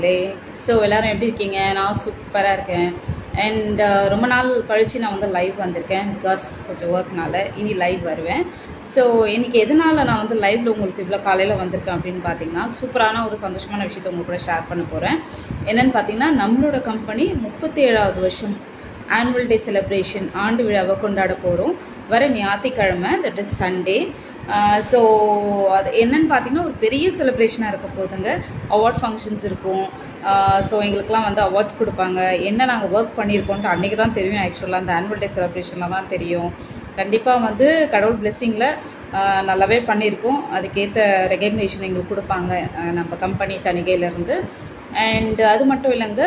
மக்களே. ஸோ எல்லோரும் எப்படி இருக்கீங்க? நான் சூப்பராக இருக்கேன். அண்ட் ரொம்ப நாள் கழித்து நான் வந்து லைவ் வந்திருக்கேன். பிகாஸ் கொஞ்சம் ஒர்க்னால இனி லைவ் வருவேன். ஸோ இன்றைக்கி எதனால் நான் வந்து லைவில் உங்களுக்கு இவ்வளோ காலையில் வந்திருக்கேன் அப்படின்னு பார்த்தீங்கன்னா, சூப்பரான ஒரு சந்தோஷமான விஷயத்தை உங்கள் கூட ஷேர் பண்ண போகிறேன். என்னென்னு பார்த்தீங்கன்னா, நம்மளோட கம்பெனி 37வது வருஷம் ஆனுவல் டே செலிப்ரேஷன் ஆண்டு விழாவை கொண்டாட போகிறோம். வர ஞாயிற்றுக்கிழமை, தட் இஸ் சண்டே. ஸோ அது என்னென்னு பார்த்தீங்கன்னா, ஒரு பெரிய செலிப்ரேஷனாக இருக்க போதுங்க. அவார்ட் ஃபங்க்ஷன்ஸ் இருக்கும். ஸோ எங்களுக்கெலாம் வந்து அவார்ட்ஸ் கொடுப்பாங்க. என்ன நாங்கள் ஒர்க் பண்ணியிருக்கோன்ட்டு அன்றைக்கி தான் தெரியும். ஆக்சுவலாக அந்த ஆனுவல் டே செலிப்ரேஷனில் தான் தெரியும். கண்டிப்பாக வந்து கடவுள் பிளெஸ்ஸிங்கில் நல்லாவே பண்ணியிருக்கோம். அதுக்கேற்ற ரெகக்னேஷன் எங்களுக்கு கொடுப்பாங்க நம்ம கம்பெனி தணிகையிலேருந்து. அண்ட் அது மட்டும் இல்லைங்க,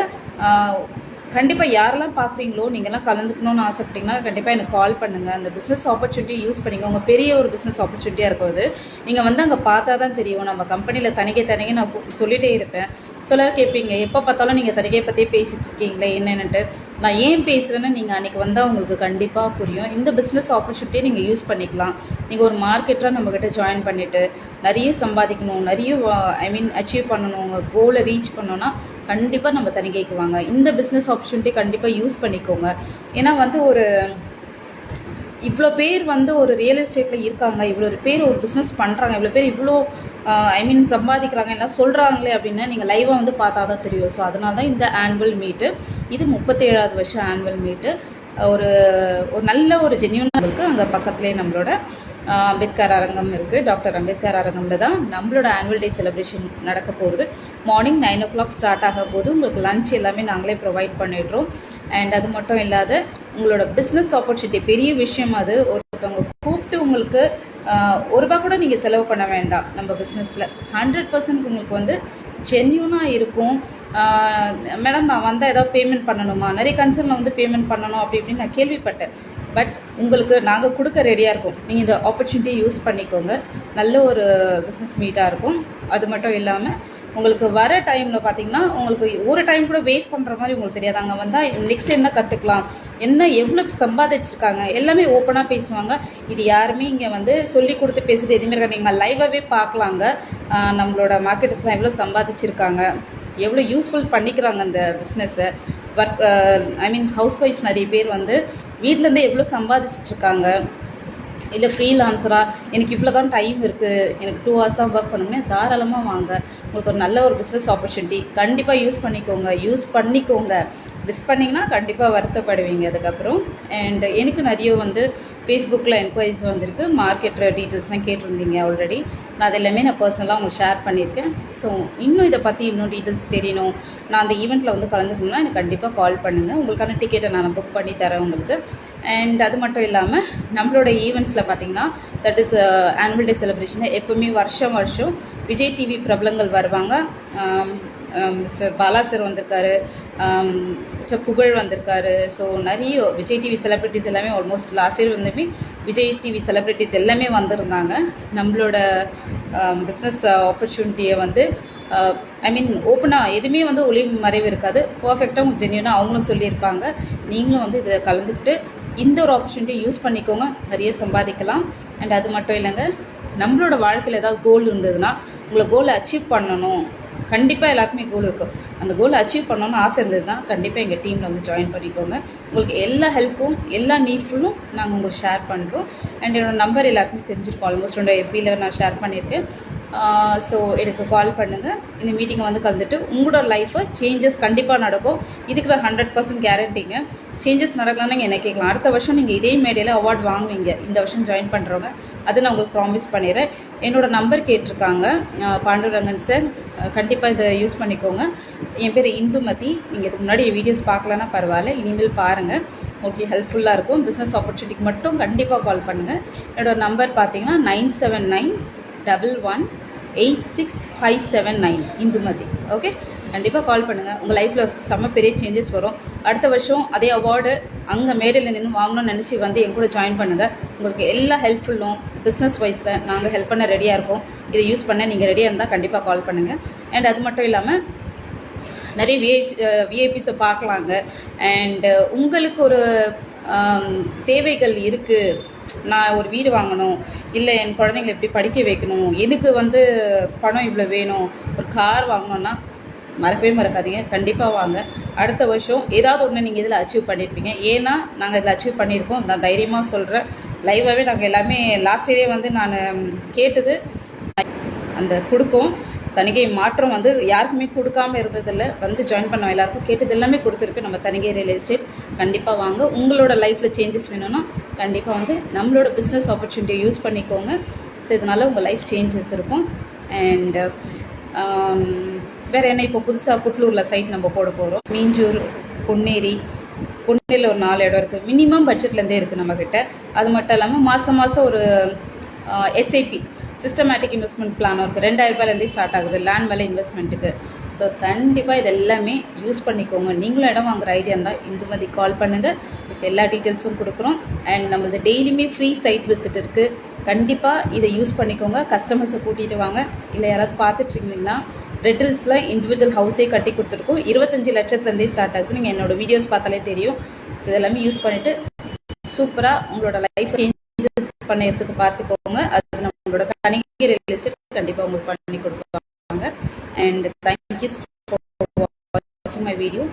கண்டிப்பாக யாரெல்லாம் பார்க்குறீங்களோ, நீங்கள்லாம் கலந்துக்கணும்னு ஆசைப்பட்டீங்கன்னா கண்டிப்பாக எனக்கு கால் பண்ணுங்கள். அந்த பிஸ்னஸ் ஆப்பர்ச்சுனிட்டி யூஸ் பண்ணிங்க. உங்கள் பெரிய ஒரு பிஸ்னஸ் ஆப்பர்ச்சுனிட்டியாக இருக்கிறது நீங்கள் வந்து அங்கே பார்த்தா தான் தெரியும். நம்ம கம்பெனியில் தணிகை நான் சொல்லிகிட்டே இருப்பேன். சிலர் கேட்பீங்க, எப்போ பார்த்தாலும் நீங்கள் தணிகையை பற்றியே பேசிகிட்டு இருக்கீங்களே என்னென்னுட்டு. நான் ஏன் பேசுகிறேன்னு நீங்கள் அன்றைக்கி வந்தால் உங்களுக்கு கண்டிப்பாக புரியும். இந்த பிஸ்னஸ் ஆப்பர்ச்சுனிட்டியை நீங்கள் யூஸ் பண்ணிக்கலாம். நீங்கள் ஒரு மார்க்கெட்டாக நம்மக்கிட்ட ஜாயின் பண்ணிவிட்டு நிறைய சம்பாதிக்கணும், நிறைய அச்சீவ் பண்ணணும், உங்கள் கோலை ரீச் பண்ணோன்னா கண்டிப்பாக நம்ம தணிகைக்கு வாங்க. இந்த பிஸ்னஸ் ஆப்பர்ச்சுனிட்டி கண்டிப்பாக யூஸ் பண்ணிக்கோங்க. ஏன்னா வந்து ஒரு இவ்வளோ பேர் வந்து ஒரு ரியல் எஸ்டேட்டில் இருக்காங்க, இவ்வளோ பேர் ஒரு பிஸ்னஸ் பண்ணுறாங்க, இவ்வளோ பேர் இவ்வளோ சம்பாதிக்கிறாங்க எல்லாம் சொல்கிறாங்களே அப்படின்னா நீங்கள் லைவாக வந்து பார்த்தா தான் தெரியும். ஸோ அதனால தான் இந்த ஆனுவல் மீட்டு. இது 37வது வருஷம் ஆனுவல் மீட்டு. ஒரு நல்ல ஒரு ஜென்யூனாக இருக்குது. அங்கே பக்கத்துலேயே நம்மளோட அம்பேத்கர் அரங்கம் இருக்குது. டாக்டர் அம்பேத்கர் அரங்கம்ல தான் நம்மளோட ஆனுவல் டே செலிப்ரேஷன் நடக்க போகுது. மார்னிங் 9 o'clock ஸ்டார்ட் ஆக போது. உங்களுக்கு லன்ச் எல்லாமே நாங்களே ப்ரொவைட் பண்ணிடுறோம். அண்ட் அது மட்டும் இல்லாத உங்களோட பிஸ்னஸ் ஆப்பர்ச்சுனிட்டி பெரிய விஷயம். அது ஒருத்தவங்க கூப்பிட்டு உங்களுக்கு ₹1 கூட நீங்கள் செலவு பண்ண வேண்டாம். நம்ம பிஸ்னஸில் 100% உங்களுக்கு வந்து ஜென்யூனாக இருக்கும். மேடம் நான் வந்தால் ஏதாவது பேமெண்ட் பண்ணணுமா, நிறைய கன்சர்னில் வந்து பேமெண்ட் பண்ணணும் அப்படி இப்படின்னு நான் கேள்விப்பட்டேன். பட் உங்களுக்கு நாங்கள் கொடுக்க ரெடியாக இருக்கோம். நீங்கள் இந்த ஆப்பர்ச்சுனிட்டி யூஸ் பண்ணிக்கோங்க. நல்ல ஒரு பிஸ்னஸ் மீட்டாக இருக்கும். அது மட்டும் இல்லாமல் உங்களுக்கு வர டைமில் பார்த்தீங்கன்னா, உங்களுக்கு ஒரு டைம் கூட வேஸ்ட் பண்ணுற மாதிரி உங்களுக்கு தெரியாது. அங்கே வந்தால் நெக்ஸ்ட் என்ன கற்றுக்கலாம், என்ன எவ்வளோ சம்பாதிச்சிருக்காங்க எல்லாமே ஓப்பனாக பேசுவாங்க. இது யாருமே இங்கே வந்து சொல்லி கொடுத்து பேசுறது எதுவுமே இருக்காது. நீங்கள் லைவாகவே பார்க்கலாங்க. நம்மளோட மார்க்கெட்டர்ஸ்லாம் எவ்வளோ சம்பாதிச்சிருக்காங்க, எவ்வளோ யூஸ்ஃபுல் பண்ணிக்கிறாங்க அந்த பிஸ்னஸை. ஒர்க் ஹவுஸ் ஒய்ஃப்ஸ் நிறைய பேர் வந்து வீட்டிலேருந்தே எவ்வளோ சம்பாதிச்சிட்ருக்காங்க. இல்லை ஃப்ரீலான்சராக எனக்கு இவ்வளோ தான் டைம் இருக்குது, எனக்கு 2 hours தான் ஒர்க் பண்ணணும்னே தாராளமாக வாங்க. உங்களுக்கு ஒரு நல்ல ஒரு பிஸ்னஸ் ஆப்பர்ச்சுனிட்டி கண்டிப்பாக யூஸ் பண்ணிக்கோங்க. மிஸ் பண்ணிங்கன்னா கண்டிப்பாக வருத்தப்படுவீங்க அதுக்கப்புறம். அண்ட் எனக்கு நிறைய வந்து ஃபேஸ்புக்கில் என்கொயரிஸ் வந்திருக்கு. மார்க்கெட் டீட்டெயில்ஸ்லாம் கேட்டிருந்தீங்க ஆல்ரெடி. நான் அது எல்லாமே நான் பர்சனலாக உங்களுக்கு ஷேர் பண்ணியிருக்கேன். ஸோ இன்னும் இதை பற்றி இன்னும் டீட்டெயில்ஸ் தெரியணும், நான் அந்த ஈவெண்ட்டில் வந்து கலந்துக்கணும்னா எனக்கு கண்டிப்பாக கால் பண்ணுங்கள். உங்களுக்கான டிக்கெட்டை நான் புக் பண்ணி தரேன் உங்களுக்கு. அண்ட் அது மட்டும் இல்லாமல் நம்மளோட ஈவெண்ட்ஸில் பார்த்தீங்கன்னா, தட் இஸ் ஆனுவல் டே செலிப்ரேஷனை எப்போவுமே வருஷம் விஜய் டிவி பிரபலங்கள் வருவாங்க. மிஸ்டர் பாலா சார் வந்திருக்காரு, மிஸ்டர் புகழ் வந்திருக்காரு. ஸோ நிறைய விஜய் டிவி செலிப்ரிட்டிஸ் எல்லாமே ஆல்மோஸ்ட் லாஸ்ட் இயர் வந்துமே விஜய் டிவி செலிப்ரிட்டிஸ் எல்லாமே வந்திருந்தாங்க. நம்மளோட பிஸ்னஸ் ஆப்பர்ச்சுனிட்டியை வந்து ஓப்பனாக எதுவுமே வந்து ஒளி மறைவு இருக்காது. பர்ஃபெக்டாக ஜென்யூனாக அவங்களும் சொல்லியிருப்பாங்க. நீங்களும் வந்து இதில் கலந்துக்கிட்டு இந்த ஒரு ஆப்பர்ச்சுனிட்டியை யூஸ் பண்ணிக்கோங்க, நிறைய சம்பாதிக்கலாம். அண்ட் அது மட்டும் இல்லைங்க, நம்மளோட வாழ்க்கையில் ஏதாவது கோல் இருந்ததுன்னா, உங்களை கோலை அச்சீவ் பண்ணணும், கண்டிப்பாக எல்லாருக்குமே கோல் இருக்கும். அந்த கோலை அச்சீவ் பண்ணணும்னு ஆசை இருந்ததுன்னா கண்டிப்பாக எங்கள் டீமில் வந்து ஜாயின் பண்ணிக்கோங்க. உங்களுக்கு எல்லா ஹெல்ப்பும் எல்லா நீட்ஃபுல்லும் நாங்கள் உங்களுக்கு ஷேர் பண்ணுறோம். அண்ட் என்னோடய நம்பர் எல்லாருக்குமே தெரிஞ்சிருக்கோம். ஆல்மோஸ்ட் 2 FB நான் ஷேர் பண்ணியிருக்கேன். ஸோ எனக்கு கால் பண்ணுங்கள். இந்த மீட்டிங்கை வந்து கலந்துட்டு உங்களோட லைஃப்பை சேஞ்சஸ் கண்டிப்பாக நடக்கும். இதுக்கு நான் 100% கேரண்டிங்க. சேஞ்சஸ் நடக்கலாம்னு நீங்கள் என்ன கேட்கலாம். அடுத்த வருஷம் நீங்கள் இதே மேடையில் அவார்ட் வாங்குவீங்க. இந்த வருஷம் ஜாயின் பண்ணுறவங்க அதை நான் உங்களுக்கு ப்ராமிஸ் பண்ணிடுறேன். என்னோடய நம்பர் கேட்டிருக்காங்க பாண்டுரங்கன் சார். கண்டிப்பாக இதை யூஸ் பண்ணிக்கோங்க. என் பேர் இந்துமதி. நீங்கள் இதுக்கு முன்னாடி என் வீடியோஸ் பார்க்கலன்னா பரவாயில்ல, இனிமேல் பாருங்கள். ஓகே, ஹெல்ப்ஃபுல்லாக இருக்கும். பிஸ்னஸ் ஆப்பர்ச்சுனிட்டிக்கு மட்டும் கண்டிப்பாக கால் பண்ணுங்கள். என்னோடய நம்பர் பார்த்தீங்கன்னா 9791186579 இந்துமதி. ஓகே, கண்டிப்பாக கால் பண்ணுங்கள். உங்கள் லைஃப்பில் செம்ம பெரிய சேஞ்சஸ் வரும். அடுத்த வருஷம் அதே அவார்டு அங்கே மேடையில் நின்று வாங்கணும்னு நினச்சி வந்து என் கூட ஜாயின் பண்ணுங்கள். உங்களுக்கு எல்லா ஹெல்ப்ஃபுல்லும் பிஸ்னஸ் வைஸில் நாங்கள் ஹெல்ப் பண்ண ரெடியாக இருக்கோம். இதை யூஸ் பண்ண நீங்கள் ரெடியாக இருந்தால் கண்டிப்பாக கால் பண்ணுங்கள். அண்ட் அது மட்டும் இல்லாமல் நிறைய விஐபிஸை பார்க்கலாங்க. அண்டு உங்களுக்கு ஒரு தேவைகள் இருக்குது. நான் ஒரு வீடு வாங்கணும், இல்லை என் குழந்தைங்களை எப்படி படிக்க வைக்கணும், எனக்கு வந்து பணம் இவ்வளோ வேணும், ஒரு கார் வாங்கணுன்னா மறக்கவே மறக்காதீங்க. கண்டிப்பாக வாங்க. அடுத்த வருஷம் ஏதாவது ஒன்று நீங்கள் இதில் அச்சீவ் பண்ணியிருப்பீங்க. ஏன்னா நாங்கள் இதில் அச்சீவ் பண்ணியிருக்கோம். நான் தைரியமாக சொல்கிறேன். லைவாகவே நாங்கள் எல்லாமே லாஸ்ட் இயரே வந்து நான் கேட்டது அந்த கொடுக்கும் தணிகை மாற்றம் வந்து யாருக்குமே கொடுக்காம இருந்ததில்ல. வந்து ஜாயின் பண்ண எல்லாருக்கும் கேட்டது எல்லாமே கொடுத்துருக்கு நம்ம தணிகை ரியல் எஸ்டேட். கண்டிப்பாக வாங்க. உங்களோட லைஃப்பில் சேஞ்சஸ் வேணும்னா கண்டிப்பாக வந்து நம்மளோட பிஸ்னஸ் ஆப்பர்ச்சுனிட்டியை யூஸ் பண்ணிக்கோங்க. ஸோ இதனால் உங்கள் லைஃப் சேஞ்சஸ் இருக்கும். அண்ட் வேறு என்ன, இப்போ புதுசாக புட்லூரில் சைட் நம்ம போட போகிறோம். மீஞ்சூர், பொன்னேரியில் ஒரு 4 இடம் இருக்குது. மினிமம் பட்ஜெட்லேருந்தே இருக்குது நம்மக்கிட்ட. அது மட்டும் இல்லாமல் மாதம் ஒரு எஸ்ஐபி சிஸ்டமேட்டிக் இன்வெஸ்ட்மெண்ட் பிளான் இருக்குது. 2000 ரூபாயிலேருந்தே ஸ்டார்ட் ஆகுது லேண்ட் மேலே இன்வெஸ்ட்மெண்ட்டுக்கு. ஸோ கண்டிப்பாக இது எல்லாமே யூஸ் பண்ணிக்கோங்க. நீங்களும் இடம் வாங்குற ஐடியா இருந்தால் இந்துமதி கால் பண்ணுங்கள். இப்போ எல்லா டீட்டெயில்ஸும் கொடுக்குறோம். அண்ட் நம்மளது டெய்லியுமே ஃப்ரீ சைட் விசிட் இருக்குது. கண்டிப்பாக இதை யூஸ் பண்ணிக்கோங்க. கஸ்டமர்ஸை கூட்டிகிட்டு வாங்க. இல்லை யாராவது பார்த்துட்ருந்தீங்கன்னா ரெட் ஹில்ஸில் இண்டிவிஜுவல் ஹவுஸே கட்டி கொடுத்துருக்கோம். 25 லட்சத்துலேருந்தே ஸ்டார்ட் ஆகுது. நீங்கள் என்னோடய வீடியோஸ் பார்த்தாலே தெரியும். ஸோ இதெல்லாமே யூஸ் பண்ணிவிட்டு சூப்பராக உங்களோட லைஃப் சேஞ்சஸ் பண்ணதுக்கு பார்த்துக்கோங்க. அது நம்மளோட தணிகை ரியல் எஸ்டேட் கண்டிப்பாக உங்களுக்கு பண்ணி கொடுப்பாங்க. அண்ட் தேங்க்யூ ஃபார் வாட்சிங் மை வீடியோ.